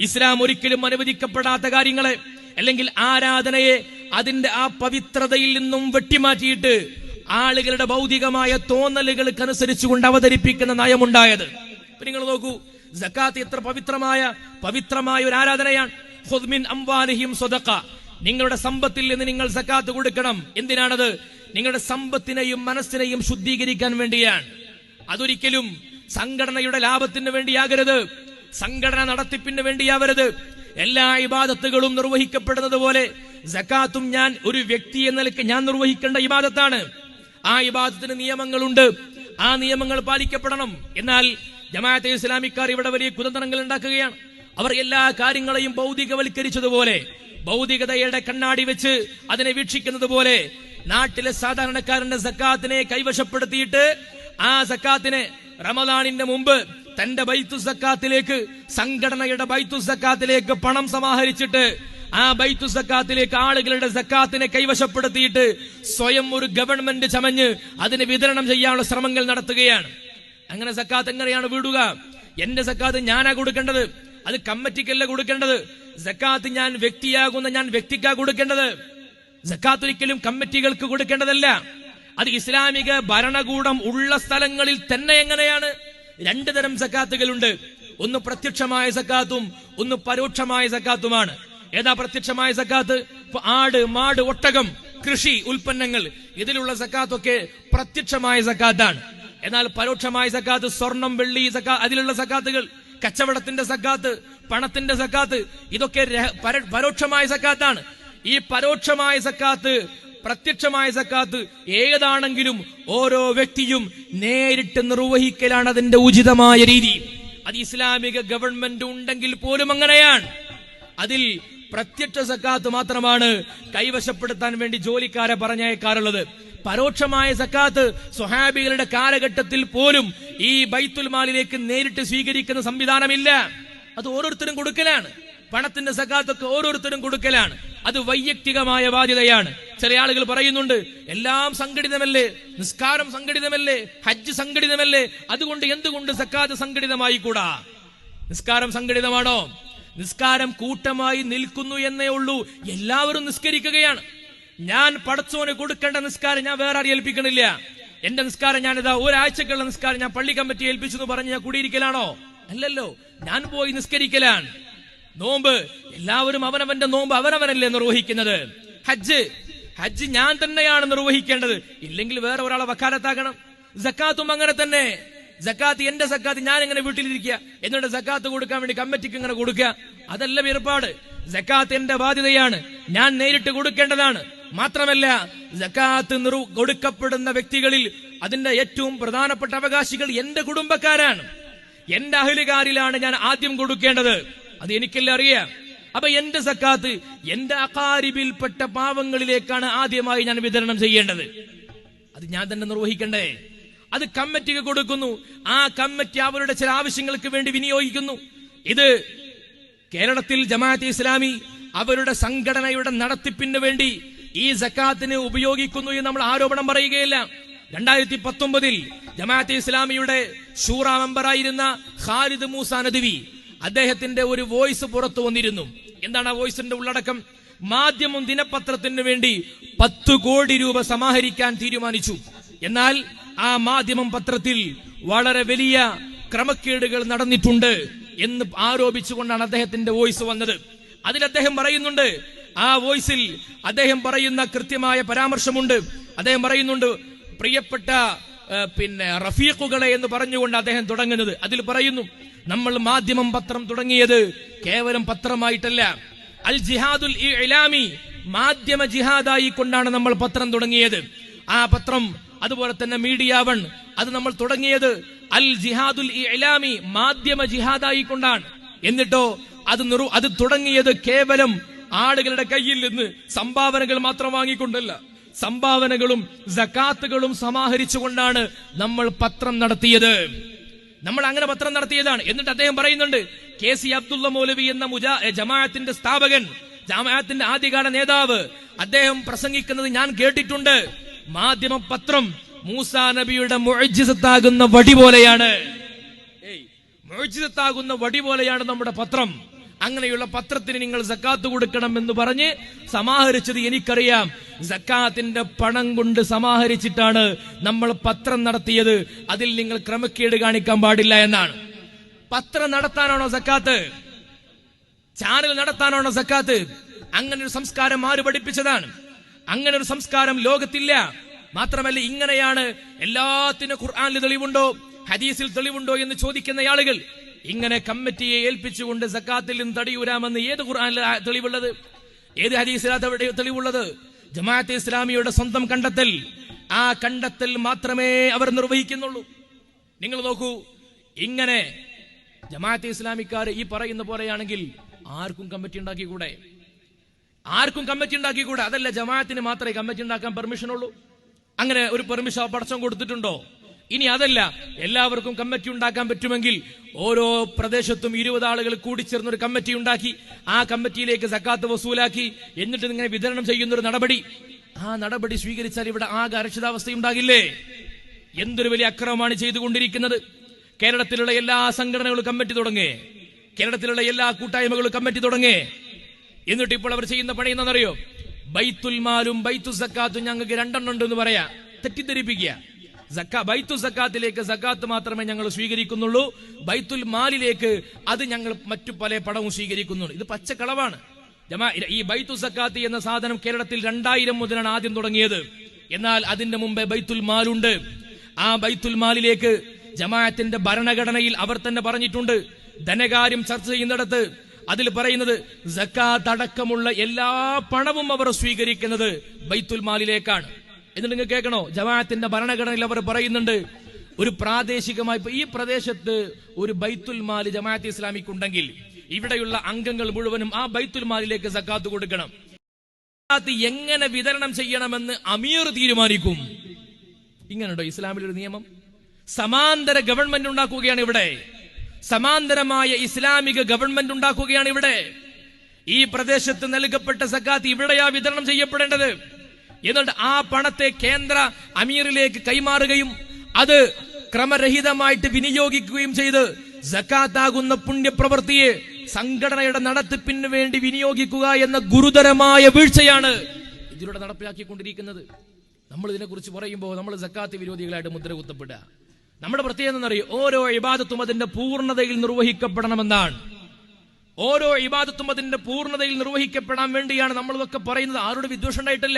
ഇസ്ലാം ഒരിക്കലും അനുവദിക്കപ്പെടാത്ത കാര്യങ്ങളെ അല്ലെങ്കിൽ ആരാധനയെ അതിന്റെ ആ പവിത്രതയിൽ നിന്നും വെട്ടിമാറ്റിയിട്ട് ആളുകളുടെ ഭൗതികമായ തോന്നലുകൾക്കനുസരിച്ചുകൊണ്ട് അവതരിപ്പിക്കുന്ന നയമുണ്ടായത്. നിങ്ങൾ നോക്കൂ, സക്കാത്ത് എത്ര പവിത്രമായ ഒരു ആരാധനയാണ്. ഖുദ് മിൻ അംവാലിഹിം സ്വദഖ, നിങ്ങളുടെ സമ്പത്തിൽ നിന്ന് നിങ്ങൾ സക്കാത്ത് കൊടുക്കണം. എന്തിനാണത്? നിങ്ങളുടെ സമ്പത്തിനെയും മനസ്സിനെയും ശുദ്ധീകരിക്കാൻ വേണ്ടിയാണ്. അതൊരിക്കലും സംഘടനയുടെ ലാഭത്തിന് വേണ്ടിയാകരുത്, സംഘടന നടത്തിപ്പിന് വേണ്ടിയാവരുത്. എല്ലാ ഇബാദത്തുകളും നിർവഹിക്കപ്പെടുന്നത് പോലെ സക്കാത്തും ഞാൻ ഒരു വ്യക്തി എന്ന നിലയ്ക്ക് ഞാൻ നിർവഹിക്കേണ്ട ഇബാദത്താണ്. ആ ഇബാദത്തിന് നിയമങ്ങളുണ്ട്, ആ നിയമങ്ങൾ പാലിക്കപ്പെടണം. എന്നാൽ ജമാഅത്തെ ഇസ്ലാമിക്കാർ ഇവിടെ വലിയ കുതന്ത്രങ്ങൾ ഉണ്ടാക്കുകയാണ്. അവർ എല്ലാ കാര്യങ്ങളെയും ഭൗതികവൽക്കരിച്ചതുപോലെ, ഭൗതികതയുടെ കണ്ണാടി വെച്ച് അതിനെ വീക്ഷിക്കുന്നത് പോലെ നാട്ടിലെ സാധാരണക്കാരന്റെ സക്കാത്തിനെ കൈവശപ്പെടുത്തിയിട്ട് ആ സക്കാത്തിനെ റമദാനിന്റെ മുമ്പ് തന്റെ ബൈത്തു സക്കാത്തിലേക്ക്, സംഘടനയുടെ ബൈത്തു സക്കാത്തിലേക്ക് പണം സമാഹരിച്ചിട്ട് ആ ബൈത്തു സക്കാത്തിലേക്ക് ആളുകളുടെ സക്കാത്തിനെ കൈവശപ്പെടുത്തിയിട്ട് സ്വയം ഒരു ഗവൺമെന്റ് ചമഞ്ഞ് അതിന് വിതരണം ചെയ്യാനുള്ള ശ്രമങ്ങൾ നടത്തുകയാണ്. അങ്ങനെ സക്കാത്ത് എങ്ങനെയാണ് വിടുക? എന്റെ സക്കാത്ത് ഞാനാ കൊടുക്കേണ്ടത്, അത് കമ്മിറ്റിക്കല്ല കൊടുക്കേണ്ടത്. സക്കാത്ത് ഞാൻ വ്യക്തിക്കാ കൊടുക്കേണ്ടത്. സക്കാത്ത് ഒരിക്കലും കമ്മിറ്റികൾക്ക് കൊടുക്കേണ്ടതല്ല. അത് ഇസ്ലാമിക ഭരണകൂടം ഉള്ള സ്ഥലങ്ങളിൽ തന്നെ എങ്ങനെയാണ്? രണ്ടു തരം സക്കാത്തുകളുണ്ട്. ഒന്ന് പ്രത്യക്ഷമായ സക്കാത്തും ഒന്ന് പരോക്ഷമായ സക്കാത്തുമാണ്. ഏതാ പ്രത്യക്ഷമായ സക്കാത്ത്? ആട്, മാട്, ഒട്ടകം, കൃഷി ഉൽപ്പന്നങ്ങൾ, ഇതിലുള്ള സക്കാത്തൊക്കെ പ്രത്യക്ഷമായ സക്കാത്താണ്. എന്നാൽ പരോക്ഷമായ സക്കാത്ത് സ്വർണം, വെള്ളി, അതിലുള്ള സക്കാത്തുകൾ, കച്ചവടത്തിന്റെ സക്കാത്ത്, പണത്തിന്റെ സക്കാത്ത്, ഇതൊക്കെ പരോക്ഷമായ സക്കാത്താണ്. ഈ പരോക്ഷമായ സക്കാത്ത്, പ്രത്യക്ഷമായ സക്കാത്ത് ഏതാണെങ്കിലും ഓരോ വ്യക്തിയും നേരിട്ട് നിർവഹിക്കലാണ് അതിന്റെ ഉചിതമായ രീതി. അത് ഇസ്ലാമിക ഗവൺമെന്റ് ഉണ്ടെങ്കിൽ പോലും അങ്ങനെയാണ്. അതിൽ പ്രത്യക്ഷ സക്കാത്ത് മാത്രമാണ് കൈവശപ്പെടുത്താൻ വേണ്ടി ജോലിക്കാരെ പറഞ്ഞയക്കാറുള്ളത്. പരോക്ഷമായ സക്കാത്ത് സ്വഹാബികളുടെ കാലഘട്ടത്തിൽ പോലും ഈ ബൈത്തുൽ മാലിലേക്ക് നേരിട്ട് സ്വീകരിക്കുന്ന സംവിധാനമില്ല. അത് ഓരോരുത്തരും കൊടുക്കലാണ്. പണത്തിന്റെ സക്കാത്തൊക്കെ ഓരോരുത്തരും കൊടുക്കലാണ്. അത് വൈയക്തികമായ ബാധ്യതയാണ്. ചില ആളുകൾ പറയുന്നുണ്ട്, എല്ലാം സംഘടിതമല്ലേ, നിസ്കാരം സംഘടിതമല്ലേ, ഹജ്ജ് സംഘടിതമല്ലേ, അതുകൊണ്ട് എന്തുകൊണ്ട് സക്കാത്ത് സംഘടിതമായി കൂടാ? നിസ്കാരം സംഘടിതമാണോ? നിസ്കാരം കൂട്ടമായി നിൽക്കുന്നു എന്നേ ഉള്ളൂ. എല്ലാവരും നിസ്കരിക്കുകയാണ്. ഞാൻ പടച്ചോന് കൊടുക്കേണ്ട നിസ്കാരം ഞാൻ വേറെ ആരും ഏൽപ്പിക്കണില്ല. എന്റെ നിസ്കാരം ഞാനിതാ ഒരാഴ്ചക്കുള്ള നിസ്കാരം ഞാൻ പള്ളി കമ്മിറ്റി ഏൽപ്പിച്ചു എന്ന് പറഞ്ഞ് ഞാൻ കുടിയിരിക്കലാണോ? അല്ലല്ലോ, ഞാൻ പോയി നിസ്കരിക്കലാണ്. നോമ്പ് എല്ലാവരും അവനവന്റെ നോമ്പ് അവനവനല്ലേ നിർവഹിക്കുന്നത്. ഹജ്ജ് ഞാൻ തന്നെയാണ് നിർവഹിക്കേണ്ടത്, ഇല്ലെങ്കിൽ വേറെ ഒരാളെ വക്കാലത്താക്കണം. സക്കാത്തും അങ്ങനെ തന്നെ. സക്കാത്ത് എന്റെ സക്കാത്ത് ഞാൻ എങ്ങനെ വീട്ടിലിരിക്കുക, എന്നിട്ട് സക്കാത്ത് കൊടുക്കാൻ വേണ്ടി കമ്മിറ്റിക്ക് ഇങ്ങനെ കൊടുക്കുക, അതല്ല ഏർപ്പാട്. സക്കാത്ത് എന്റെ ബാധ്യതയാണ്, ഞാൻ നേരിട്ട് കൊടുക്കേണ്ടതാണ്. മാത്രമല്ല സക്കാത്ത് കൊടുക്കപ്പെടുന്ന വ്യക്തികളിൽ അതിന്റെ ഏറ്റവും പ്രധാനപ്പെട്ട അവകാശികൾ എന്റെ കുടുംബക്കാരാണ്, എന്റെ അഹ്ലുകാരിലാണ് ഞാൻ ആദ്യം കൊടുക്കേണ്ടത്. അത് എനിക്കെല്ലാം അറിയാം. അപ്പൊ എന്റെ സക്കാത്ത് എന്റെ അഖാരിബിൽപ്പെട്ട പാവങ്ങളിലേക്കാണ് ആദ്യമായി ഞാൻ വിതരണം ചെയ്യേണ്ടത്. അത് ഞാൻ തന്നെ നിർവഹിക്കണ്ടേ? അത് കമ്മിറ്റിക്ക് കൊടുക്കുന്നു. ആ കമ്മിറ്റി അവരുടെ ചില ആവശ്യങ്ങൾക്ക് വേണ്ടി വിനിയോഗിക്കുന്നു. ഇത് കേരളത്തിൽ ജമാഅത്തെ ഇസ്ലാമി അവരുടെ സംഘടനയുടെ നടത്തിപ്പിന് വേണ്ടി ഈ സക്കാത്തിന് ഉപയോഗിക്കുന്നു എന്ന് നമ്മൾ ആരോപണം പറയുകയില്ല. 2019 ജമാഅത്തെ ഇസ്ലാമിയുടെ ഷൂറ മെമ്പറായിരുന്ന ഖാലിദ് മൂസ നദ്വി, അദ്ദേഹത്തിന്റെ ഒരു വോയിസ് പുറത്തു വന്നിരുന്നു. എന്താണ് ആ വോയിസിന്റെ ഉള്ളടക്കം? മാധ്യമം ദിനപത്രത്തിന് വേണ്ടി 10 കോടി രൂപ സമാഹരിക്കാൻ തീരുമാനിച്ചു. എന്നാൽ ആ മാധ്യമം പത്രത്തിൽ വളരെ വലിയ ക്രമക്കേടുകൾ നടന്നിട്ടുണ്ട് എന്ന് ആരോപിച്ചുകൊണ്ടാണ് അദ്ദേഹത്തിന്റെ വോയിസ് വന്നത്. അതിൽ അദ്ദേഹം പറയുന്നുണ്ട്, ആ വോയിസിൽ അദ്ദേഹം പറയുന്ന കൃത്യമായ പരാമർശമുണ്ട്. അദ്ദേഹം പറയുന്നുണ്ട്, പ്രിയപ്പെട്ട റഫീഖുകളെ എന്ന് പറഞ്ഞുകൊണ്ട് അദ്ദേഹം തുടങ്ങുന്നത്. അതിൽ പറയുന്നു, നമ്മൾ മാധ്യമം പത്രം തുടങ്ങിയത് കേവലം പത്രമായിട്ടല്ല, അൽ ജിഹാദുൽ ഇഅ്ലാമി, മാധ്യമ ജിഹാദായി കൊണ്ടാണ് നമ്മൾ പത്രം തുടങ്ങിയത്. ആ പത്രം അതുപോലെ തന്നെ മീഡിയ വൺ, അത് നമ്മൾ തുടങ്ങിയത് അൽ ജിഹാദുൽ ഇഅ്ലാമി, മാധ്യമ ജിഹാദായി കൊണ്ടാണ്. എന്നിട്ടോ അത് തുടങ്ങിയത് കേവലം ആളുകളുടെ കയ്യിൽ നിന്ന് സംഭാവനകൾ മാത്രം വാങ്ങിക്കൊണ്ടല്ല, സംഭാവനകളും സകാത്തുകളും സമാഹരിച്ചുകൊണ്ടാണ് നമ്മൾ പത്രം നടത്തിയത്. നമ്മൾ അങ്ങനെ പത്രം നടത്തിയതാണ്. എന്നിട്ട് അദ്ദേഹം പറയുന്നുണ്ട്, KC അബ്ദുള്ള മൗലവി എന്ന ജമാഅത്തിന്റെ സ്ഥാപകൻ, ജമാഅത്തിന്റെ ആദ്യകാല നേതാവ്, അദ്ദേഹം പ്രസംഗിക്കുന്നത് ഞാൻ കേട്ടിട്ടുണ്ട്. മാധ്യമ പത്രം മൂസാ നബിയുടെ മുഅ്ജിസത്താകുന്ന വടി പോലെയാണ്. മുഅ്ജിസത്താകുന്ന വടി പോലെയാണ് നമ്മുടെ പത്രം. അങ്ങനെയുള്ള പത്രത്തിന് നിങ്ങൾ സക്കാത്ത് കൊടുക്കണം എന്ന് പറഞ്ഞ് സമാഹരിച്ചത് എനിക്കറിയാം. സക്കാത്തിന്റെ പണം കൊണ്ട് സമാഹരിച്ചിട്ടാണ് നമ്മൾ പത്രം നടത്തിയത്. അതിൽ നിങ്ങൾ ക്രമക്കേട് കാണിക്കാൻ പാടില്ല എന്നാണ്. പത്രം നടത്താനാണോ സക്കാത്ത്? ചാനൽ നടത്താനാണോ സക്കാത്ത്? അങ്ങനെ ഒരു സംസ്കാരം ആര് പഠിപ്പിച്ചതാണ്? അങ്ങനെ ഒരു സംസ്കാരം ലോകത്തില്ല. മാത്രമല്ല, ഇങ്ങനെയാണ് എല്ലാത്തിനും ഖുർആനിൽ തെളിവുണ്ടോ ഹദീസിൽ തെളിവുണ്ടോ എന്ന് ചോദിക്കുന്ന ആളുകൾ. ഇങ്ങനെ കമ്മിറ്റിയെ ഏൽപ്പിച്ചുകൊണ്ട് സക്കാത്തിൽ നിന്ന് തടിയൂരാമെന്ന് ഏത് ഖുർആനിൽ തെളിവുള്ളത്? ഏത് ഹദീസിലാണ് തെളിവുള്ളത്? ജമാഅത്തെ ഇസ്ലാമിയുടെ സ്വന്തം കണ്ടെത്തൽ. ആ കണ്ടെത്തൽ മാത്രമേ അവർ നിർവഹിക്കുന്നുള്ളൂ. നിങ്ങൾ നോക്കൂ, ഇങ്ങനെ ജമാഅത്തെ ഇസ്ലാമിക്കാർ ഈ പറയുന്ന പോലെയാണെങ്കിൽ ആർക്കും കമ്മിറ്റി ഉണ്ടാക്കിക്കൂടെ? ആർക്കും കമ്മിറ്റി ഉണ്ടാക്കിക്കൂടെ? അതല്ല, ജമാഅത്തിന് മാത്രമേ കമ്മിറ്റി ഉണ്ടാക്കാൻ പെർമിഷൻ ഉള്ളൂ. അങ്ങനെ ഒരു പെർമിഷൻ പടച്ചം കൊടുത്തിട്ടുണ്ടോ? ഇനി അതല്ല, എല്ലാവർക്കും കമ്മിറ്റി ഉണ്ടാക്കാൻ പറ്റുമെങ്കിൽ ഓരോ പ്രദേശത്തും 20 ആളുകൾ കൂടിച്ചേർന്ന് ഒരു കമ്മിറ്റി ഉണ്ടാക്കി ആ കമ്മിറ്റിയിലേക്ക് സക്കാത്ത് വസൂലാക്കി എന്നിട്ട് ഇങ്ങനെ വിതരണം ചെയ്യുന്ന ഒരു നടപടി, ആ നടപടി സ്വീകരിച്ചാൽ ഇവിടെ ആകെ അരക്ഷിതാവസ്ഥയുണ്ടാകില്ലേ? എന്തൊരു വലിയ അക്രമമാണ് ചെയ്തുകൊണ്ടിരിക്കുന്നത്. കേരളത്തിലുള്ള എല്ലാ സംഘടനകളും കമ്മിറ്റി തുടങ്ങേ, കേരളത്തിലുള്ള എല്ലാ കൂട്ടായ്മകളും കമ്മിറ്റി തുടങ്ങേ. എന്നിട്ട് ഇപ്പോൾ അവർ ചെയ്യുന്ന പണി എന്താണെന്നറിയോ? ബൈത്തുൽ മാലും ബൈത്തു സക്കാത്തും ഞങ്ങൾക്ക് 2 ഉണ്ടെന്ന് പറയാ, തെറ്റിദ്ധരിപ്പിക്കുക. ബൈത്തുൽ സക്കാത്തിലേക്ക് സക്കാത്ത് മാത്രമേ ഞങ്ങൾ സ്വീകരിക്കുന്നുള്ളൂ, ബൈത്തുൽ മാലിലേക്ക് അത് ഞങ്ങൾ മറ്റു പല പണവും സ്വീകരിക്കുന്നുള്ളൂ. ഇത് പച്ചക്കളവാണ്. ഈ ബൈത്തുൽ സക്കാത്ത് എന്ന സാധനം കേരളത്തിൽ 2000 മുതലാണ് ആദ്യം തുടങ്ങിയത്. എന്നാൽ അതിന്റെ മുമ്പേ ബൈത്തുൽ മാലുണ്ട്. ആ ബൈത്തുൽ മാലിലേക്ക് ജമാഅത്തിന്റെ ഭരണഘടനയിൽ അവർ തന്നെ പറഞ്ഞിട്ടുണ്ട്. ധനകാര്യം ചർച്ച ചെയ്യുന്നിടത്ത് അതിൽ പറയുന്നത് സക്കാത്ത് അടക്കമുള്ള എല്ലാ പണവും അവർ സ്വീകരിക്കുന്നത് ബൈത്തുൽ മാലിലേക്കാണ്. എന്നിട്ട് നിങ്ങൾ കേൾക്കണോ, ജമാഅത്തിന്റെ ഭരണഘടനയിൽ അവർ പറയുന്നുണ്ട്, ഒരു പ്രാദേശികമായി ഈ പ്രദേശത്ത് ഒരു ബൈത്തുൽ മാൽ ജമാഅത്തെ ഇസ്ലാമിക്ക് ഉണ്ടെങ്കിൽ ഇവിടെയുള്ള അംഗങ്ങൾ മുഴുവനും ആ ബൈത്തുൽ മാലിലേക്ക് സക്കാത്ത് കൊടുക്കണം. സക്കാത്ത് എങ്ങനെ വിതരണം ചെയ്യണമെന്ന് അമീർ തീരുമാനിക്കും. ഇങ്ങനെയുണ്ടോ ഇസ്ലാമിലൊരു നിയമം? സമാന്തര ഗവൺമെന്റ് ഉണ്ടാക്കുകയാണ് ഇവിടെ. സമാന്തരമായ ഇസ്ലാമിക ഗവൺമെന്റ് ഉണ്ടാക്കുകയാണ് ഇവിടെ. ഈ പ്രദേശത്ത് നൽകപ്പെട്ട സക്കാത്ത് ഇവിടെയാ വിതരണം ചെയ്യപ്പെടേണ്ടത്. എന്നിട്ട് ആ പണത്തെ കേന്ദ്ര അമീറിലേക്ക് കൈമാറുകയും അത് ക്രമരഹിതമായിട്ട് വിനിയോഗിക്കുകയും ചെയ്ത് സക്കാത്താകുന്ന പുണ്യപ്രവൃത്തിയെ സംഘടനയുടെ നടത്തിപ്പിന് വേണ്ടി വിനിയോഗിക്കുക എന്ന ഗുരുതരമായ വീഴ്ചയാണ് ഇതിലൂടെ നടപ്പിലാക്കിക്കൊണ്ടിരിക്കുന്നത്. നമ്മൾ ഇതിനെക്കുറിച്ച് പറയുമ്പോൾ നമ്മൾ സക്കാത്ത് വിരോധികളായിട്ട് മുദ്ര കുത്തപ്പെടുക. നമ്മുടെ പ്രത്യേകത എന്നറിയും, ഓരോ ഇബാദത്തും അതിന്റെ പൂർണ്ണതയിൽ നിർവഹിക്കപ്പെടണമെന്നാണ്. ഓരോ ഇബാദത്തും അതിന്റെ പൂർണ്ണതയിൽ നിർവഹിക്കപ്പെടാൻ വേണ്ടിയാണ് നമ്മൾ ഇതൊക്കെ പറയുന്നത്. ആരോട് വിദ്വേഷം ഉണ്ടായിട്ടില്ല.